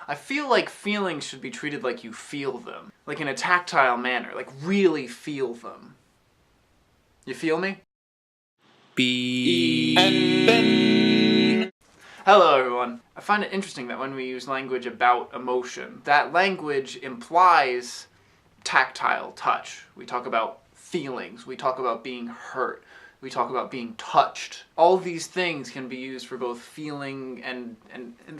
I feel like feelings should be treated like you feel them. Like in a tactile manner, like really feel them. You feel me? Hello everyone. I find it interesting that when we use language about emotion, that language implies tactile touch. We talk about feelings, we talk about being hurt, we talk about being touched. All these things can be used for both feeling and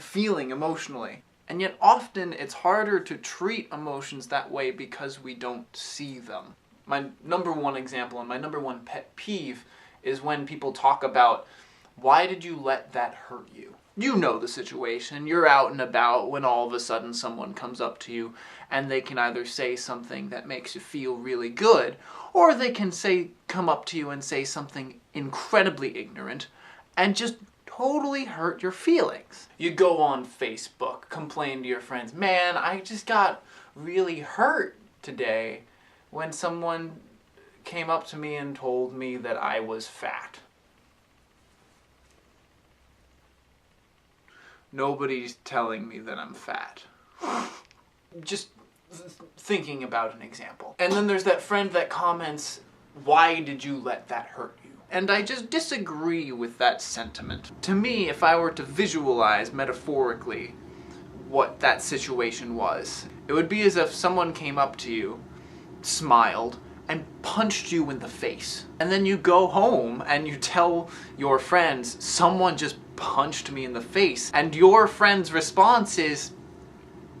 feeling emotionally. And yet often it's harder to treat emotions that way because we don't see them. My number one example and my number one pet peeve is when people talk about, why did you let that hurt you? You know the situation, you're out and about when all of a sudden someone comes up to you and they can either say something that makes you feel really good, or they can come up to you and say something incredibly ignorant and just totally hurt your feelings. You go on Facebook, complain to your friends, man, I just got really hurt today when someone came up to me and told me that I was fat. Nobody's telling me that I'm fat. Just thinking about an example. And then there's that friend that comments, why did you let that hurt you? And I just disagree with that sentiment. To me, if I were to visualize metaphorically what that situation was, it would be as if someone came up to you, smiled, and punched you in the face. And then you go home and you tell your friends, someone just punched me in the face. And your friend's response is,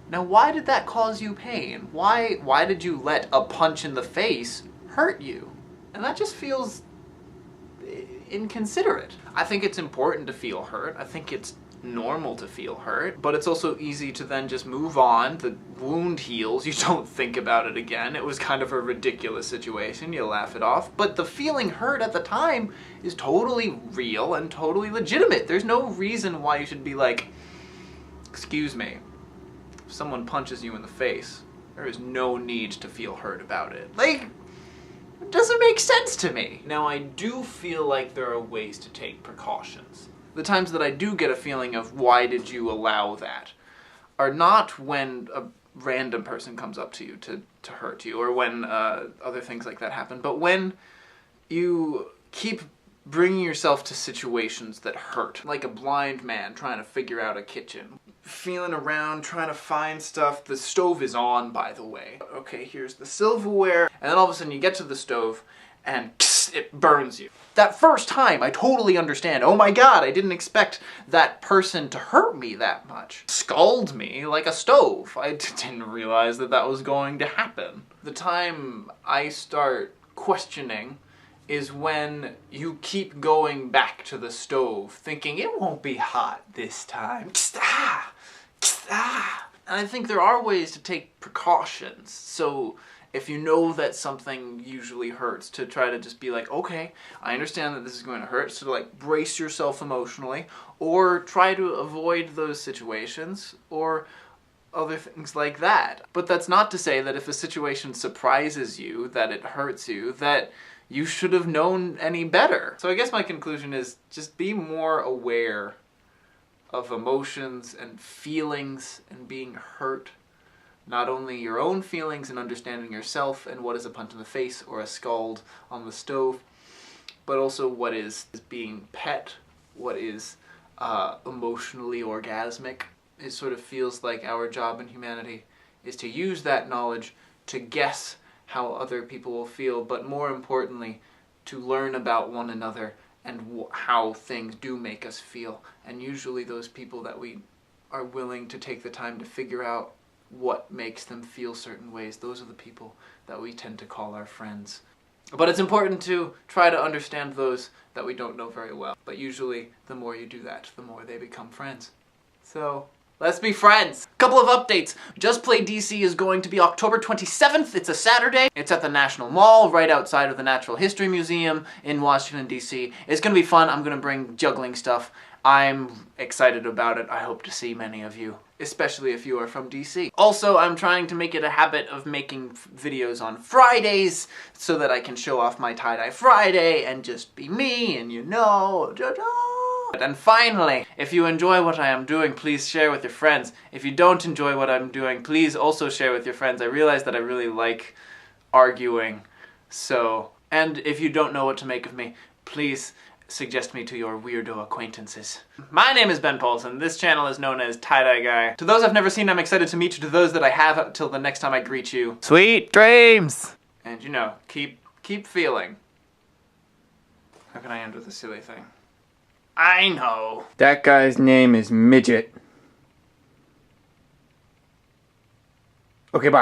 now why did that cause you pain? Why did you let a punch in the face hurt you? And that just feels inconsiderate. I think it's important to feel hurt. I think it's normal to feel hurt, but it's also easy to then just move on. The wound heals, you don't think about it again. It was kind of a ridiculous situation, you laugh it off, but the feeling hurt at the time is totally real and totally legitimate. There's no reason why you should be like, excuse me, if someone punches you in the face, there is no need to feel hurt about it. Like, it doesn't make sense to me. Now, I do feel like there are ways to take precautions. The times that I do get a feeling of why did you allow that are not when a random person comes up to you to hurt you, or when other things like that happen, but when you keep bringing yourself to situations that hurt. Like a blind man trying to figure out a kitchen. Feeling around, trying to find stuff. The stove is on, by the way. Okay, here's the silverware. And then all of a sudden you get to the stove and it burns you. That first time, I totally understand. Oh my god, I didn't expect that person to hurt me that much. Scald me like a stove. I didn't realize that that was going to happen. The time I start questioning is when you keep going back to the stove, thinking it won't be hot this time. And I think there are ways to take precautions. So if you know that something usually hurts, to try to just be like, okay, I understand that this is going to hurt, so to like brace yourself emotionally, or try to avoid those situations, or other things like that. But that's not to say that if a situation surprises you, that it hurts you, that you should have known any better. So I guess my conclusion is just be more aware of emotions and feelings and being hurt. Not only your own feelings and understanding yourself and what is a punch in the face or a scald on the stove, but also what is being pet, what is emotionally orgasmic. It sort of feels like our job in humanity is to use that knowledge to guess how other people will feel, but more importantly, to learn about one another and how things do make us feel. And usually those people that we are willing to take the time to figure out what makes them feel certain ways, those are the people that we tend to call our friends. But it's important to try to understand those that we don't know very well. But usually, the more you do that, the more they become friends. So, let's be friends! Couple of updates. Just Play DC is going to be October 27th. It's a Saturday. It's at the National Mall, right outside of the Natural History Museum in Washington, DC. It's gonna be fun. I'm gonna bring juggling stuff. I'm excited about it. I hope to see many of you, especially if you are from DC. Also, I'm trying to make it a habit of making videos on Fridays so that I can show off my tie-dye Friday and just be me and you know, And finally, if you enjoy what I am doing, please share with your friends. If you don't enjoy what I'm doing, please also share with your friends. I realize that I really like arguing, so... And if you don't know what to make of me, please suggest me to your weirdo acquaintances. My name is Ben Paulson. This channel is known as TieDyeGuuy. To those I've never seen, I'm excited to meet you. To those that I have, until the next time I greet you, sweet dreams! And you know, keep feeling. How can I end with a silly thing? I know. That guy's name is Midget. Okay, bye.